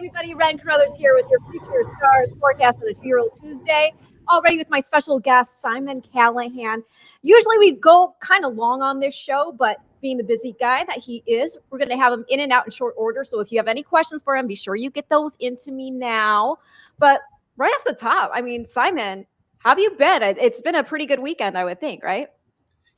everybody. Ren Carothers here with your Future Stars forecast for the 2-year-old Tuesday. Already with my special guest, Simon Callaghan. Usually we go kind of long on this show, but being the busy guy that he is, we're going to have him in and out in short order. So if you have any questions for him, be sure you get those into me now. But right off the top, I mean, Simon, how have you been? It's been a pretty good weekend, I would think, right?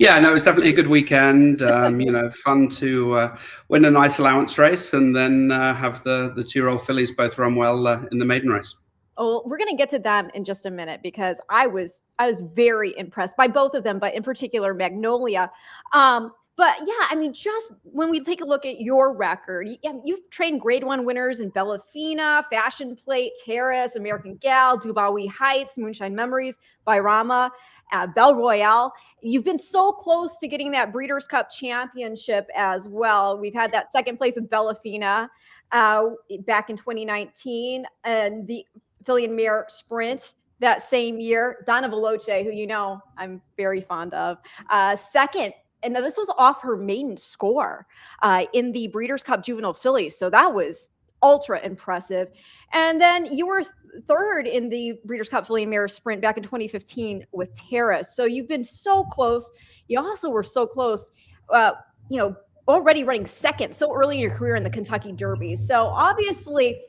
Yeah, no, it was definitely a good weekend. Fun to win a nice allowance race and then have the 2-year-old fillies both run well in the maiden race. Oh, we're going to get to them in just a minute because I was very impressed by both of them, but in particular Magnolia. But yeah, I mean, just when we take a look at your record, you've trained Grade 1 winners in Bellafina, Fashion Plate, Terrace, American Gal, Dubawi Heights, Moonshine Memories, Bairama, Belle Royale. You've been so close to getting that Breeders' Cup championship as well. We've had that second place with Bellafina back in 2019, and the filly and mare sprint that same year. Donna Veloce, who you know I'm very fond of, second. And this was off her maiden score in the Breeders' Cup Juvenile Fillies. So that was ultra impressive. And then you were third in the Breeders' Cup Filly and Mare Sprint back in 2015 with Terrace. So you've been so close. You also were so close, already running second so early in your career in the Kentucky Derby. So obviously,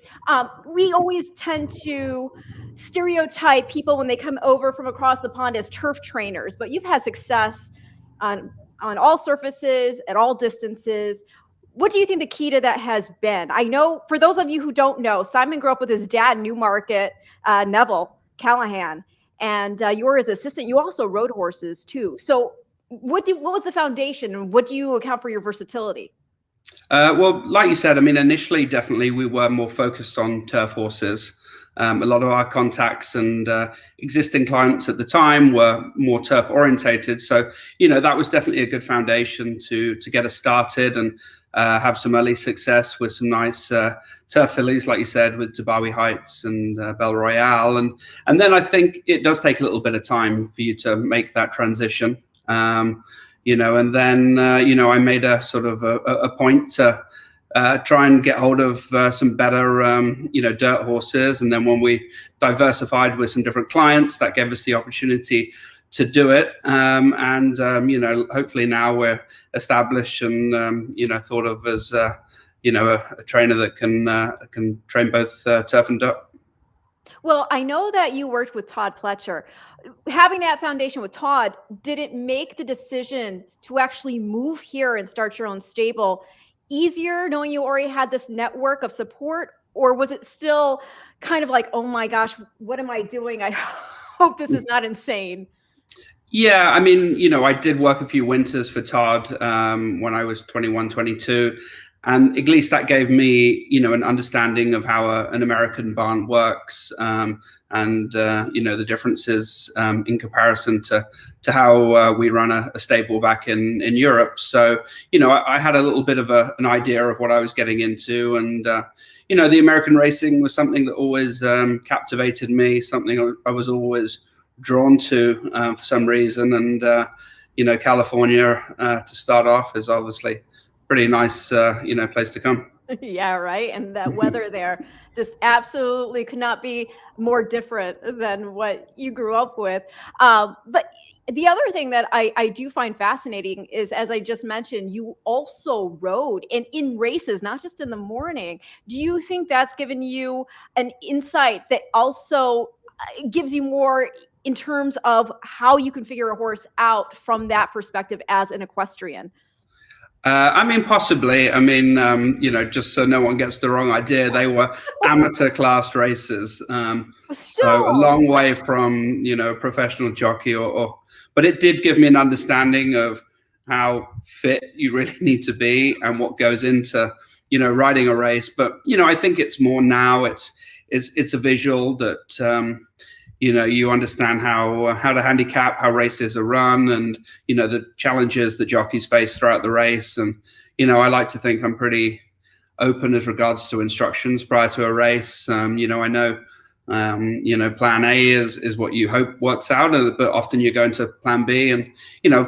we always tend to stereotype people when they come over from across the pond as turf trainers, but you've had success on all surfaces, at all distances. What do you think the key to that has been? I know for those of you who don't know, Simon grew up with his dad, Newmarket, Neville Callahan, and you were his assistant. You also rode horses too. So what was the foundation, and what do you account for your versatility? Well, like you said, I mean, initially, definitely we were more focused on turf horses. A lot of our contacts and existing clients at the time were more turf orientated. So, that was definitely a good foundation to get us started and have some early success with some nice turf fillies, like you said, with Dubawi Heights and Belle Royale. And then I think it does take a little bit of time for you to make that transition. And then, I made a sort of a point to try and get hold of some better, dirt horses. And then when we diversified with some different clients, that gave us the opportunity to do it. Hopefully now we're established and, thought of as, a trainer that can train both turf and dirt. Well, I know that you worked with Todd Pletcher. Having that foundation with Todd, did it make the decision to actually move here and start your own stable easier, knowing you already had this network of support? Or was it still kind of like, oh my gosh, what am I doing? I hope this is not insane. Yeah, I mean, I did work a few winters for Todd when I was 21, 22. And at least that gave me, an understanding of how an American barn works, and the differences in comparison to how we run a stable back in Europe. So, I had a little bit of an idea of what I was getting into, and the American racing was something that always captivated me, something I was always drawn to for some reason. And California to start off is obviously pretty nice, place to come. Yeah, right. And that weather there just absolutely could not be more different than what you grew up with. But the other thing that I do find fascinating is, as I just mentioned, you also rode in races, not just in the morning. Do you think that's given you an insight that also gives you more in terms of how you can figure a horse out from that perspective as an equestrian? Possibly. Just so no one gets the wrong idea, they were amateur class races. So a long way from, professional jockey but it did give me an understanding of how fit you really need to be and what goes into, riding a race. But, I think it's more now it's a visual that, you understand how to handicap, how races are run, and the challenges that jockeys face throughout the race. And I like to think I'm pretty open as regards to instructions prior to a race. I know plan A is what you hope works out, but often you go into plan B, and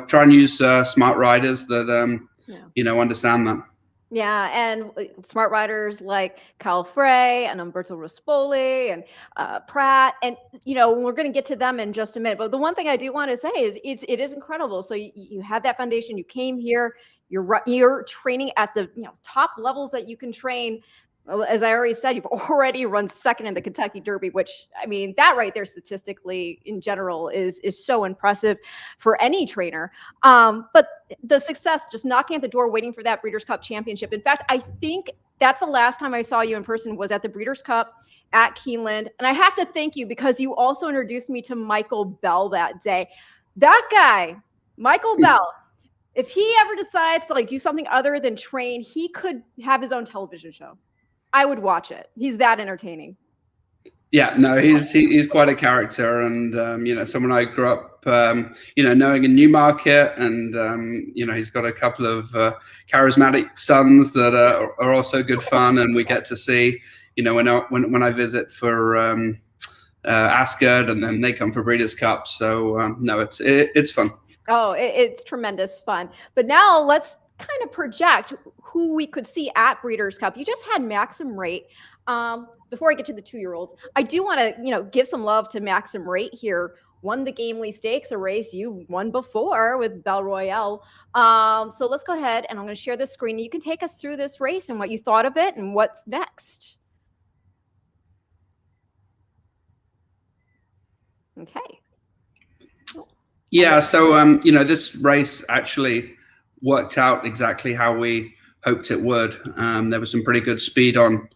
try and use smart riders that understand that. Yeah, and smart riders like Cal Frey and Umberto Rispoli and Pratt, and we're going to get to them in just a minute. But the one thing I do want to say is it is incredible. So you have that foundation. You came here. You're training at the top levels that you can train. Well, as I already said, you've already run second in the Kentucky Derby, which I mean that right there statistically in general is so impressive for any trainer. But the success, just knocking at the door, waiting for that Breeders' Cup Championship. In fact, I think that's the last time I saw you in person was at the Breeders' Cup at Keeneland. And I have to thank you because you also introduced me to Michael Bell that day. That guy, Michael Bell, if he ever decides to do something other than train, he could have his own television show. I would watch it. He's that entertaining. Yeah, no, he's quite a character, and someone I grew up, knowing in Newmarket, and he's got a couple of charismatic sons that are also good fun, and we get to see, when I visit for Ascot, and then they come for Breeders' Cup. So no, it's fun. Oh, it's tremendous fun. But now let's kind of project who we could see at Breeders' Cup. You just had Maxim Rate. Before I get to the 2-year-olds, I do want to, give some love to Maxim Rate here. Won the Gamely Stakes, a race you won before with Belle Royale. So let's go ahead and I'm going to share the screen. You can take us through this race and what you thought of it and what's next. Okay. Yeah, so this race actually worked out exactly how we hoped it would. There was some pretty good speed on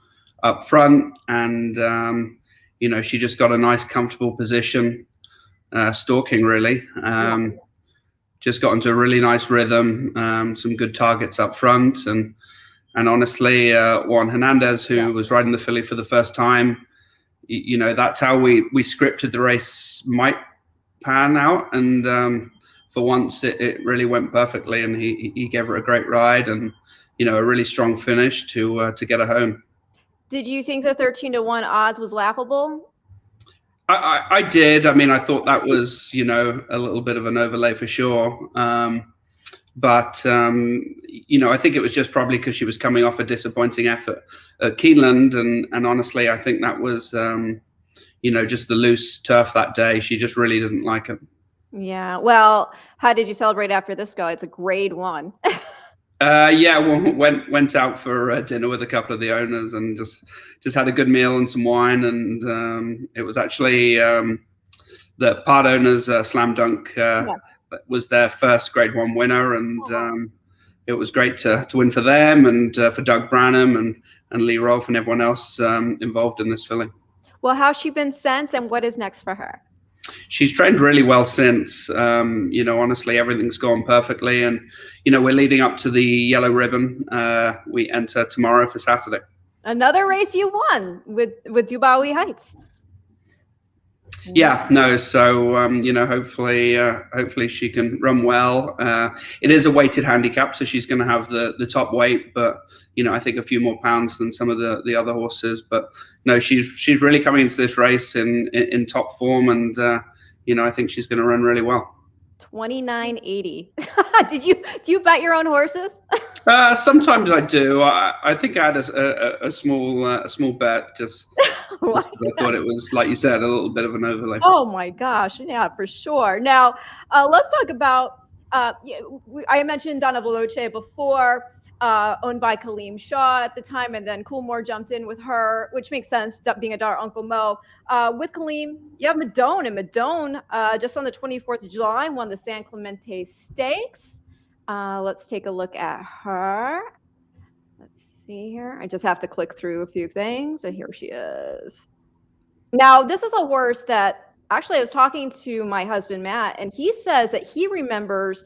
up front, and she just got a nice comfortable position, stalking really. Just got into a really nice rhythm, some good targets up front, and honestly, Juan Hernandez, who was riding the filly for the first time, that's how we scripted the race might pan out, and for once it really went perfectly, and he gave her a great ride, and a really strong finish to get her home. Did you think the 13-1 odds was laughable? I did. I mean, I thought that was a little bit of an overlay for sure, but I think it was just probably because she was coming off a disappointing effort at Keeneland, and honestly, I think that was just the loose turf that day. She just really didn't like it. Yeah. Well, how did you celebrate after this go? It's a grade 1. Yeah, well, went out for dinner with a couple of the owners and just had a good meal and some wine. And it was actually the part owners Slam Dunk was their first grade 1 winner. And it was great to win for them and for Doug Branham and Lee Rolfe and everyone else involved in this filly. Well, how's she been since, and what is next for her? She's trained really well since. Honestly, everything's gone perfectly, and we're leading up to the yellow ribbon. We enter tomorrow for Saturday. Another race you won with Dubawi Heights. Yeah, no. So hopefully she can run well. It is a weighted handicap, so she's going to have the top weight, but I think a few more pounds than some of the other horses. But no, she's really coming into this race in top form, and I think she's going to run really well. 29.80. Do you bet your own horses? Sometimes I do. I think I had a small bet just because I thought it was, like you said, a little bit of an overlay. Oh my gosh, yeah, for sure. Now let's talk about. I mentioned Donna Veloce before. Owned by Kaleem Shaw at the time, and then Coolmore jumped in with her, which makes sense, being a daughter Uncle Mo. With Kaleem, you have Madone, and Madone just on the 24th of July won the San Clemente Stakes. Let's take a look at her. Let's see here. I just have to click through a few things, and here she is. Now, this is a horse that actually I was talking to my husband, Matt, and he says that he remembers,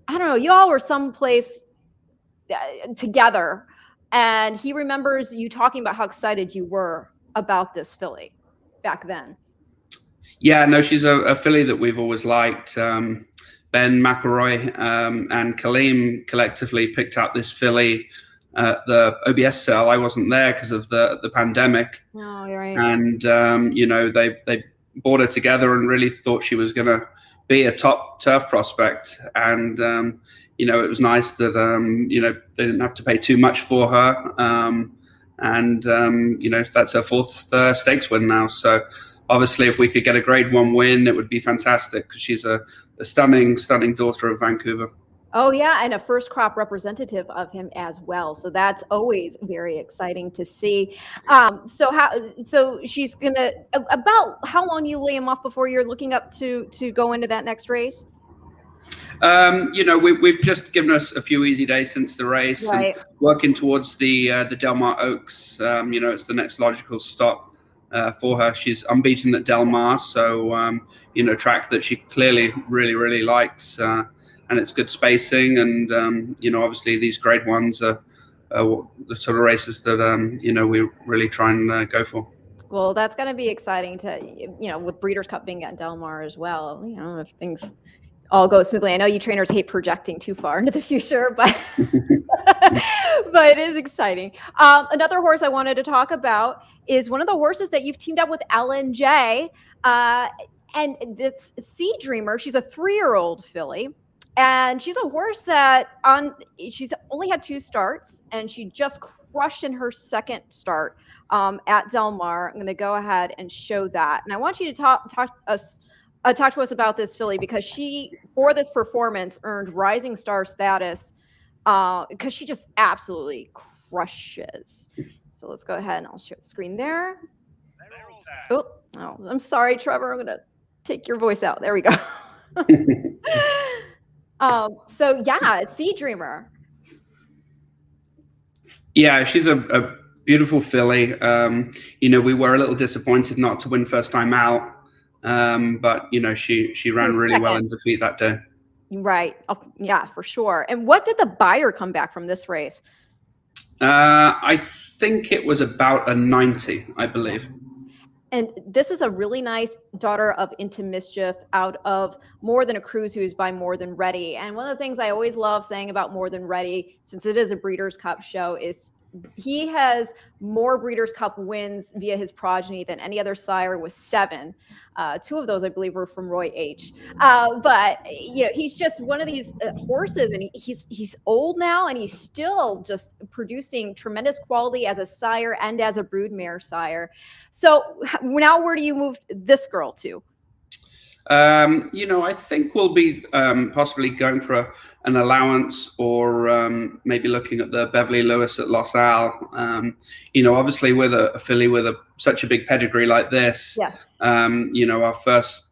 I don't know, y'all were someplace together, and he remembers you talking about how excited you were about this filly back then. Yeah, no, she's a filly that we've always liked. Ben McElroy and Kaleem collectively picked up this filly at the OBS sale. I wasn't there because of the pandemic. Oh, you're right. And they bought her together and really thought she was going to be a top turf prospect. And it was nice that they didn't have to pay too much for her. And that's her fourth stakes win now. So obviously, if we could get a Grade 1 win, it would be fantastic, because she's a stunning daughter of Vancouver. Oh yeah, and a first crop representative of him as well. So that's always very exciting to see. So she's gonna, about how long do you lay him off before you're looking up to go into that next race? We've just given us a few easy days since the race, right, and working towards the Del Mar Oaks. It's the next logical stop for her. She's unbeaten at Del Mar, so track that she clearly really likes, and it's good spacing. And obviously these Grade 1s are the sort of races that we really try and go for. well, that's going to be exciting to, with Breeders' Cup being at Del Mar as well. If things all go smoothly. I know you trainers hate projecting too far into the future, but but it is exciting. Another horse I wanted to talk about is one of the horses that you've teamed up with L&J, and this Sea Dreamer. She's a 3-year-old filly, and she's a horse that she's only had 2 starts, and she just crushed in her second start at Del Mar. I'm going to go ahead and show that, and I want you to talk to us about this filly, because she, for this performance, earned Rising Star status because she just absolutely crushes. So let's go ahead and I'll share the screen there. Oh, I'm sorry, Trevor. I'm going to take your voice out. There we go. So yeah, Sea Dreamer. Yeah, she's a beautiful filly. We were a little disappointed not to win first time out. But she ran really well in defeat that day. Right. Oh, yeah, for sure. And what did the buyer come back from this race? I think it was about a 90, I believe. And this is a really nice daughter of Into Mischief out of More Than a Cruise, who's by More Than Ready. And one of the things I always love saying about More Than Ready, since it is a Breeders' Cup show, is he has more Breeders' Cup wins via his progeny than any other sire, with 7. 2 of those, I believe, were from Roy H. But he's just one of these horses, and he's old now, and he's still just producing tremendous quality as a sire and as a broodmare sire. So now, where do you move this girl to? I think we'll be possibly going for an allowance, or maybe looking at the Beverly Lewis at Los Al. Obviously with a filly with such a big pedigree like this, yes. Our first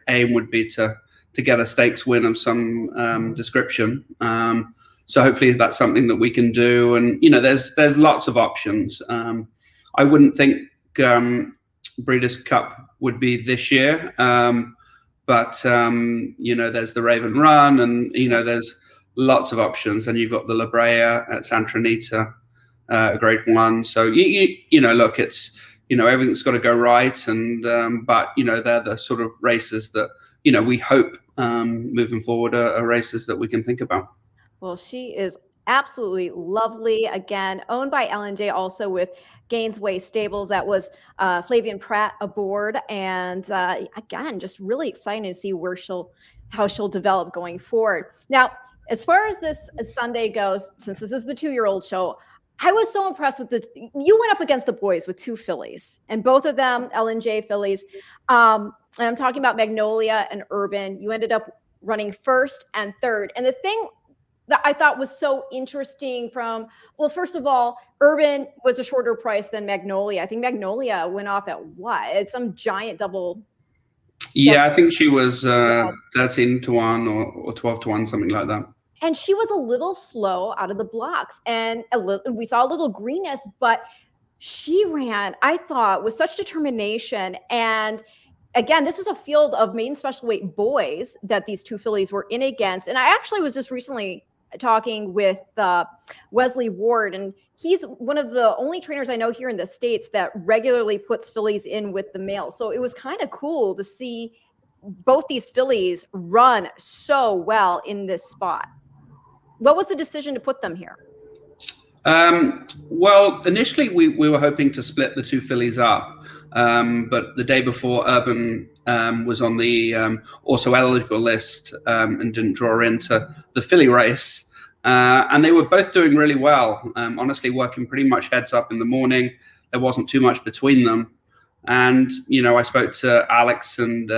aim would be to get a stakes win of some description. So hopefully that's something that we can do. And there's lots of options. I wouldn't think Breeders' Cup would be this year. But there's the Raven Run, and there's lots of options. And you've got the La Brea at Santa Anita, Grade 1. So look, it's everything's got to go right, and but they're the sort of races that we hope moving forward are races that we can think about. Well, she is absolutely lovely. Again, owned by L&J, also with Gainesway Stables. That was Flavian Pratt aboard, and again, just really exciting to see how she'll develop going forward. Now, as far as this Sunday goes, since this is the 2-year-old show, I was so impressed with you went up against the boys with 2 fillies, and both of them L&J fillies. And I'm talking about Magnolia and Urban. You ended up running 1st and 3rd. And the thing that I thought was so interesting first of all, Urban was a shorter price than Magnolia. I think Magnolia went off at what? It's some giant double. Yeah, I think she was 13 to 1 or 12 to 1, something like that. And she was a little slow out of the blocks, and we saw a little greenness, but she ran, I thought, with such determination. And again, this is a field of maiden special weight boys that these 2 fillies were in against. And I actually was just recently talking with Wesley Ward, and he's one of the only trainers I know here in the States that regularly puts fillies in with the males. So it was kind of cool to see both these fillies run so well in this spot. What was the decision to put them here? Well, initially we were hoping to split the 2 fillies up. But the day before, Urban was on the also eligible list and didn't draw into the filly race. And they were both doing really well, honestly, working pretty much heads up in the morning. There wasn't too much between them. And, I spoke to Alex and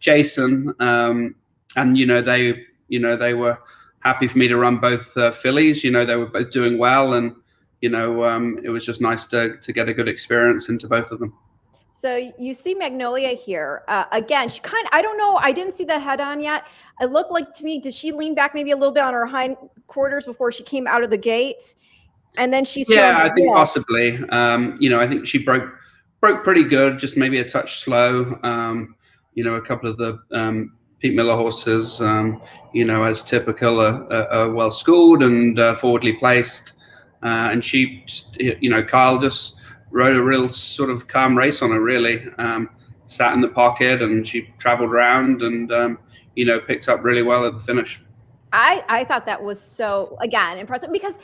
Jason, and, they were happy for me to run both fillies. They were both doing well. And, it was just nice to get a good experience into both of them. So you see Magnolia here. Again, she I don't know, I didn't see the head on yet. It looked like to me, did she lean back maybe a little bit on her hind quarters before she came out of the gate? And then she I think possibly. I think she broke pretty good, just maybe a touch slow. A couple of the Pete Miller horses, as typical, are well schooled and forwardly placed. And she just, Kyle just rode a real sort of calm race on her, really. Sat in the pocket and she traveled around and, picked up really well at the finish. I thought that was so, again, impressive because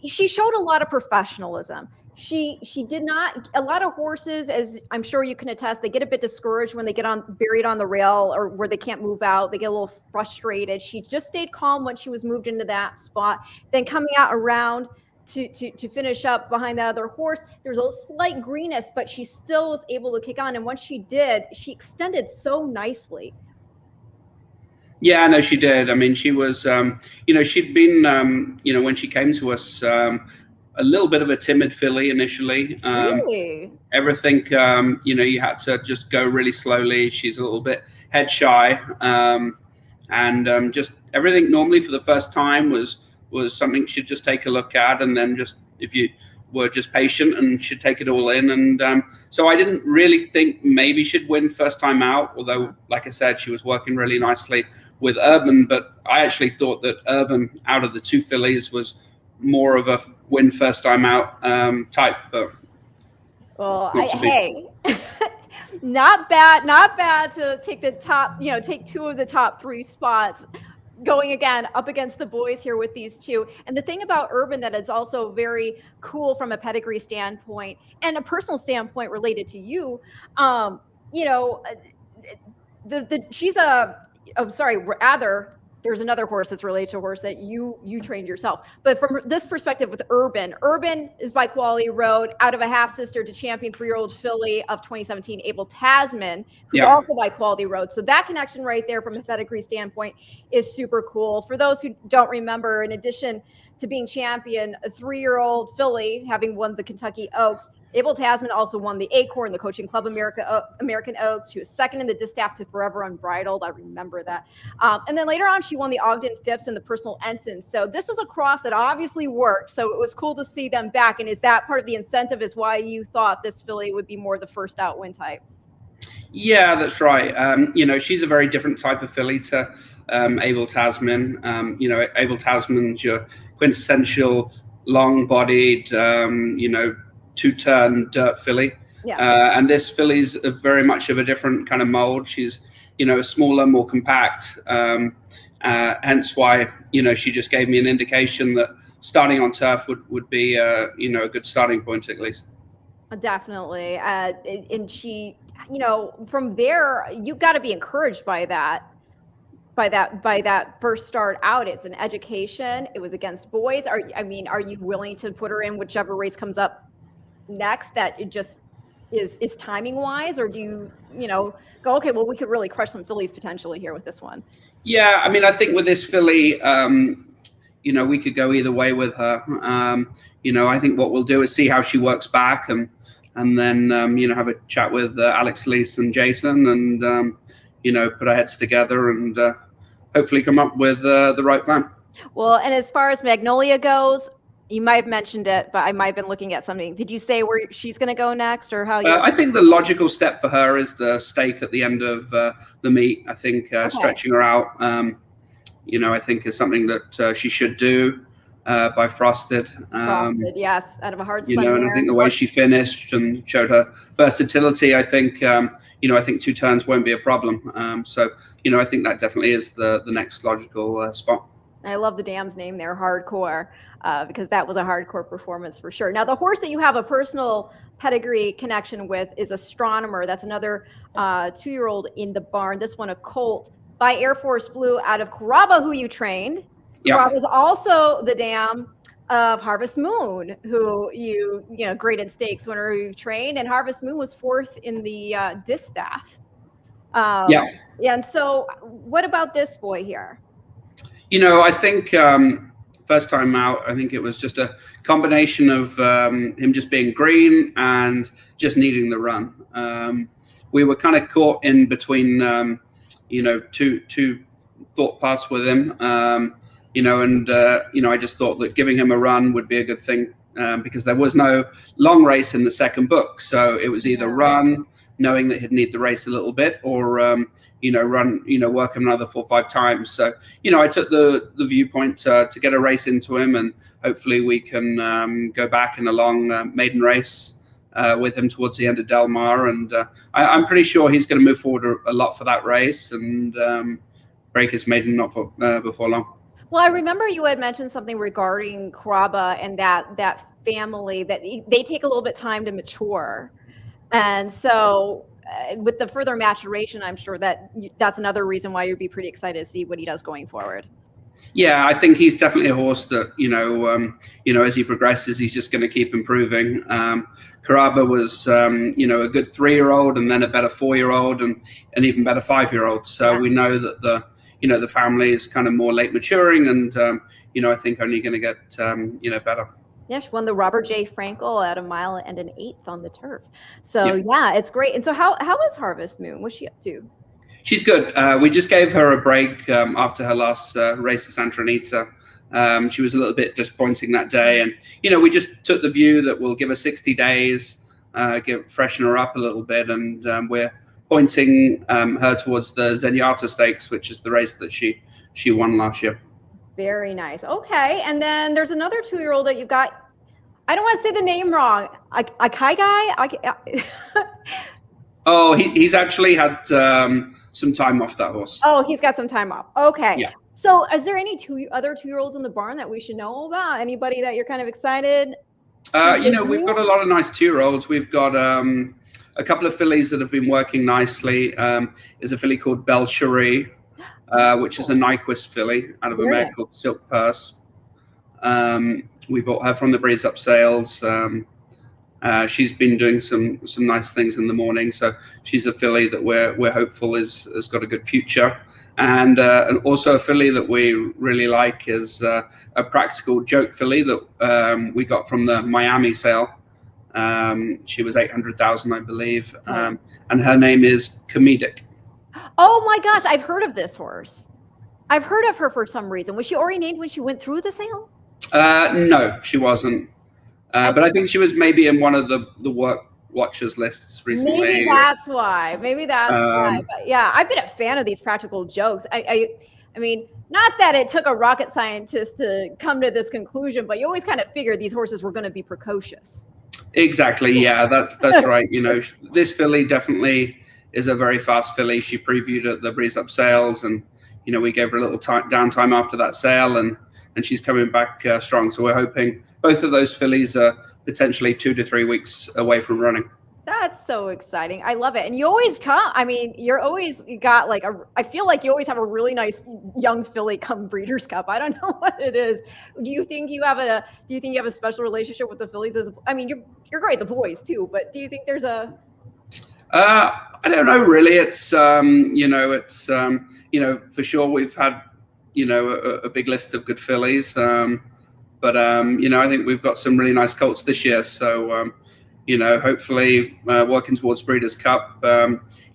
she showed a lot of professionalism. She did not, a lot of horses, as I'm sure you can attest, they get a bit discouraged when they get buried on the rail or where they can't move out. They get a little frustrated. She just stayed calm when she was moved into that spot. Then coming out around to finish up behind the other horse, there's a slight greenness, but she still was able to kick on. And once she did, she extended so nicely. Yeah, no, she did. I mean, she was, she'd been, when she came to us, a little bit of a timid filly initially. Really? Everything, you had to just go really slowly. She's a little bit head shy. And just everything normally for the first time was something she'd just take a look at. And then just, if you were just patient and she'd take it all in. And so I didn't really think maybe she'd win first time out, although, like I said, she was working really nicely with Urban. But I actually thought that Urban, out of the two fillies, was more of a win first time out type. But well, not bad to take the top, take two of the top three spots, going again up against the boys here with these two. And the thing about Urban that is also very cool from a pedigree standpoint and a personal standpoint related to you, there's another horse that's related to a horse that you trained yourself. But from this perspective with Urban is by Quality Road, out of a half sister to champion 3-year-old filly of 2017, Abel Tasman, who's also by Quality Road. So that connection right there from a pedigree standpoint is super cool. For those who don't remember, in addition to being champion, a 3-year-old filly, having won the Kentucky Oaks, Abel Tasman also won the Acorn, the Coaching Club American Oaks. She was second in the Distaff to Forever Unbridled. I remember that. And then later on, she won the Ogden Phipps and the Personal Ensign. So this is a cross that obviously worked. So it was cool to see them back. And is that part of the incentive is why you thought this filly would be more the first out win type? Yeah, that's right. She's a very different type of filly to Abel Tasman. Abel Tasman's your quintessential long-bodied, two-turn dirt filly. Yeah. And this filly's very much of a different kind of mold. She's, smaller, more compact. Hence why, she just gave me an indication that starting on turf would be, a good starting point at least. Definitely. And she, from there, you got to be encouraged by that first start out. It's an education. It was against boys. Are you willing to put her in whichever race comes up next that it just is timing wise, or do you go, okay, well, we could really crush some fillies potentially here with this one? Yeah, I think with this filly, we could go either way with her. I think what we'll do is see how she works back and then have a chat with Alex Lees and Jason and put our heads together and hopefully come up with the right plan. Well, and as far as Magnolia goes, you might have mentioned it, but I might have been looking at something. Did you say where she's going to go next, or how? I think the logical step for her is the stake at the end of the meet. I think stretching her out, I think is something that she should do by Frosted. Frosted, yes, out of a hard. And I think the way she finished and showed her versatility, I think, I think 2 turns won't be a problem. So, I think that definitely is the next logical spot. I love the dam's name there, Hardcore, because that was a hardcore performance for sure. Now, the horse that you have a personal pedigree connection with is Astronomer. That's another 2-year-old in the barn. This one a colt by Air Force Blue out of Carrabba, who you trained. Yeah. Carrabba's also the dam of Harvest Moon, who you know graded stakes whenever you've trained, and Harvest Moon was 4th in the distaff. Yeah. And so what about this boy here? You know, I think first time out, I think it was just a combination of him just being green and just needing the run. We were kind of caught in between, you know, two thought paths with him, you know, and, you know, I just thought that giving him a run would be a good thing because there was no long race in the second book. So it was either run, knowing that he'd need the race a little bit, or, you know, run, you know, work him another 4 or 5 times. So, you know, I took the viewpoint to get a race into him, and hopefully we can go back in a long maiden race with him towards the end of Del Mar. And I'm pretty sure he's going to move forward a lot for that race and break his maiden not for, before long. Well, I remember you had mentioned something regarding Carrabba and that family, that they take a little bit time to mature. And so with the further maturation, I'm sure that's another reason why you'd be pretty excited to see what he does going forward. Yeah, I think he's definitely a horse that, you know, as he progresses, he's just going to keep improving. Carrabba was, you know, a good 3-year-old, and then a better 4-year-old, and an even better 5-year-old. So we know that the family is kind of more late maturing, and, you know, I think only going to get, you know, better. Yeah, she won the Robert J. Frankel at 1 mile and an 1/8 on the turf. So yeah, it's great. And so how is Harvest Moon? What's she up to? She's good. We just gave her a break after her last race at Santa Anita. She was a little bit disappointing that day, and you know, we just took the view that we'll give her 60 days, freshen her up a little bit, and we're pointing her towards the Zenyatta Stakes, which is the race that she won last year. Very nice. Okay, and then there's another 2-year-old that you've got. I don't want to say the name wrong. Akai guy. Oh, he's actually had some time off, that horse. Oh, he's got some time off. Okay. Yeah. So is there any other 2-year-olds in the barn that we should know about? Anybody that you're kind of excited? You know, we've got a lot of nice 2-year-olds. We've got a couple of fillies that have been working nicely. There's a filly called Belle Cherie, which is a Nyquist filly out of a mare called Silk Purse. We bought her from the Breeze Up Sales. She's been doing some nice things in the morning, so she's a filly that we're hopeful has got a good future. And also a filly that we really like is a practical joke filly that we got from the Miami sale. She was 800,000, I believe, and her name is Comedic. Oh my gosh, I've heard of this horse. I've heard of her for some reason. Was she already named when she went through the sale? No, she wasn't. But I think she was maybe in one of the work watchers lists recently. Maybe that's why. But yeah, I've been a fan of these practical jokes. I mean, not that it took a rocket scientist to come to this conclusion, but you always kind of figured these horses were going to be precocious. Exactly. Yeah, that's right. You know, this filly definitely is a very fast filly. She previewed at the Breeze Up Sales, and you know, we gave her a little downtime after that sale, and she's coming back strong. So we're hoping both of those fillies are potentially 2 to 3 weeks away from running. That's so exciting. I love it. And you always come, I mean, you got like I feel like you always have a really nice young filly come Breeders' Cup. I don't know what it is. Do you think you have a special relationship with the fillies? I mean, you're great, the boys too, but do you think there's a... I don't know, really. It's, you know, for sure we've had, you know, a big list of good fillies. But, you know, I think we've got some really nice colts this year. So, you know, hopefully working towards Breeders' Cup,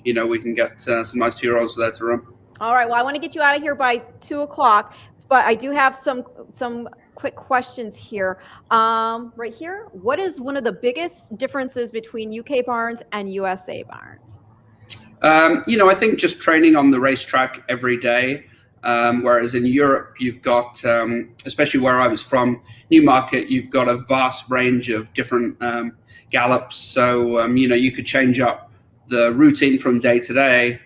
you know, we can get some nice 2-year-olds there to run. All right. Well, I want to get you out of here by 2 o'clock, but I do have some quick questions here. Right here. What is one of the biggest differences between UK barns and USA barns? You know, I think just training on the racetrack every day. Whereas in Europe, you've got, especially where I was from, Newmarket, you've got a vast range of different gallops. So, you know, you could change up the routine from day to day.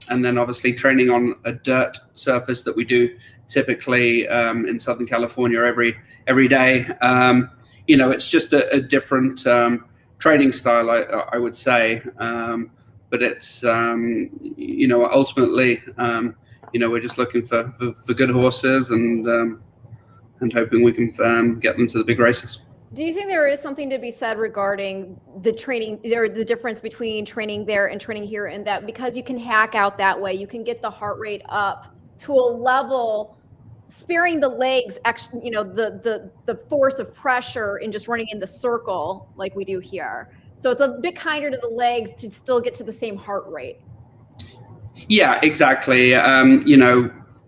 and then obviously training on a dirt surface that we do typically in Southern California every day. It's just a different training style, I would say. But it's ultimately we're just looking for good horses and hoping we can get them to the big races. Do you think there is something to be said regarding the training, the difference between training there and training here, and that because you can hack out that way, you can get the heart rate up to a level, sparing the legs, actually, the force of pressure in just running in the circle like we do here. So it's a bit kinder to the legs to still get to the same heart rate. Yeah, exactly. And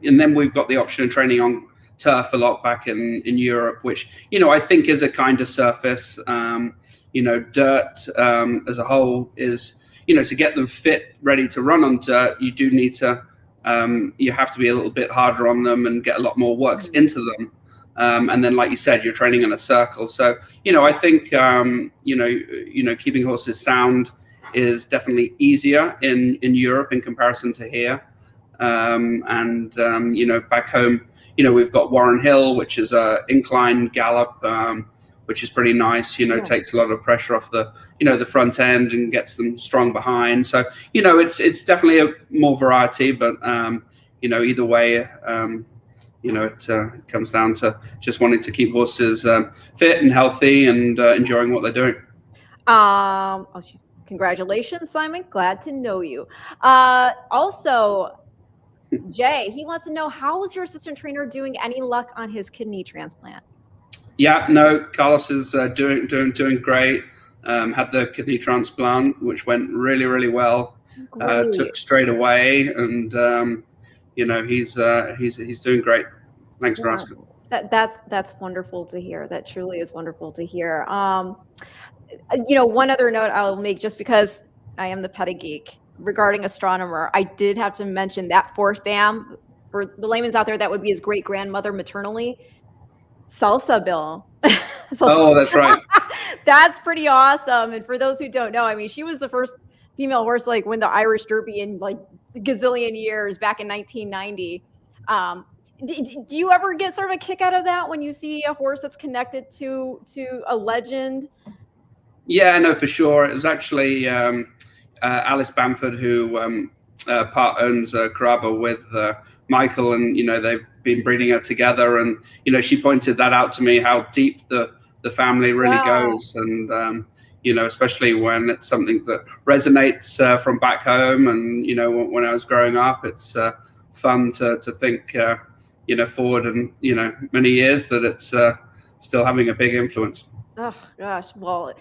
then we've got the option of training on turf a lot back in Europe, which I think is a kinder surface. Dirt as a whole is to get them fit, ready to run on dirt, you do need to you have to be a little bit harder on them and get a lot more works into them. And then, like you said, you're training in a circle. So I think keeping horses sound is definitely easier in Europe in comparison to here. Back home, we've got Warren Hill, which is a incline gallop, which is pretty nice. Takes a lot of pressure off the the front end and gets them strong behind. So it's definitely a more variety, but either way, it comes down to just wanting to keep horses fit and healthy and enjoying what they're doing. Congratulations, Simon. Glad to know you. Also, Jay, he wants to know, how is your assistant trainer doing? Any luck on his kidney transplant? Yeah, no, Carlos is doing great. Had the kidney transplant, which went really, really well. Took straight away, and he's doing great. Thanks for asking. That's wonderful to hear. That truly is wonderful to hear. One other note I'll make, just because I am the petty geek, regarding astronomer, I did have to mention that fourth dam, for the layman's out there, that would be his great grandmother maternally, Salsa Bill. Oh, that's right. That's pretty awesome. And for those who don't know, I mean, she was the first female horse win the Irish Derby in a gazillion years back in 1990. Do you ever get sort of a kick out of that when you see a horse that's connected to a legend? Yeah, no, for sure. It was actually Alice Bamford who part owns Caraba with Michael, and they've been breeding her together, and she pointed that out to me, how deep the family really goes, and especially when it's something that resonates from back home, and when I was growing up, it's fun to think forward and many years that it's still having a big influence. Oh gosh, well,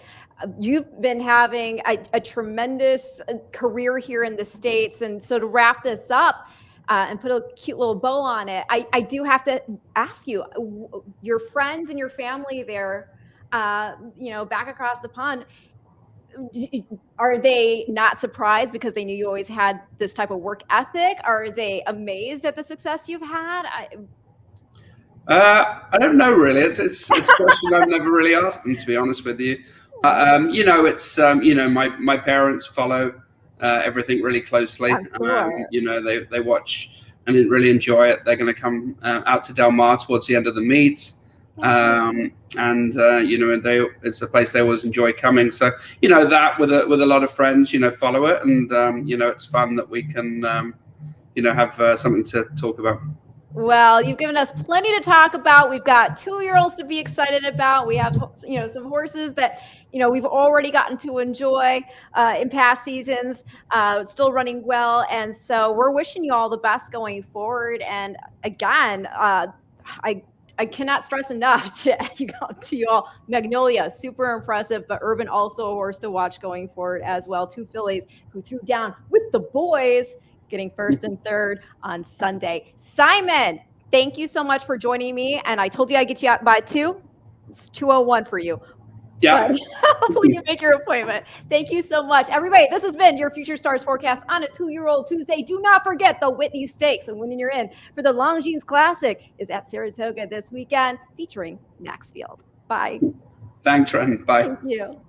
you've been having a tremendous career here in the States, and so to wrap this up and put a cute little bow on it, I do have to ask you, your friends and your family there, back across the pond, are they not surprised because they knew you always had this type of work ethic? Are they amazed at the success you've had? I don't know, really. It's a question I've never really asked them, to be honest with you. It's my parents follow everything really closely. They watch and really enjoy it. They're going to come out to Del Mar towards the end of the meet, it's a place they always enjoy coming. So that with a lot of friends, follow it, and it's fun that we can have something to talk about. Well, you've given us plenty to talk about. We've got 2-year-olds to be excited about. We have, some horses that, we've already gotten to enjoy in past seasons, still running well. And so we're wishing you all the best going forward. And again, I cannot stress enough to you all, Magnolia, super impressive, but Urban also a horse to watch going forward as well. 2 fillies who threw down with the boys, getting first and third on Sunday. Simon, thank you so much for joining me. And I told you I'd get you out by 2. It's 2:01 for you. Yeah. Hopefully you make your appointment. Thank you so much. Everybody, this has been your Future Stars forecast on a 2-year-old Tuesday. Do not forget the Whitney Stakes, and winning your in for the Longines Classic is at Saratoga this weekend, featuring Maxfield. Bye. Thanks, Ren. Bye. Thank you.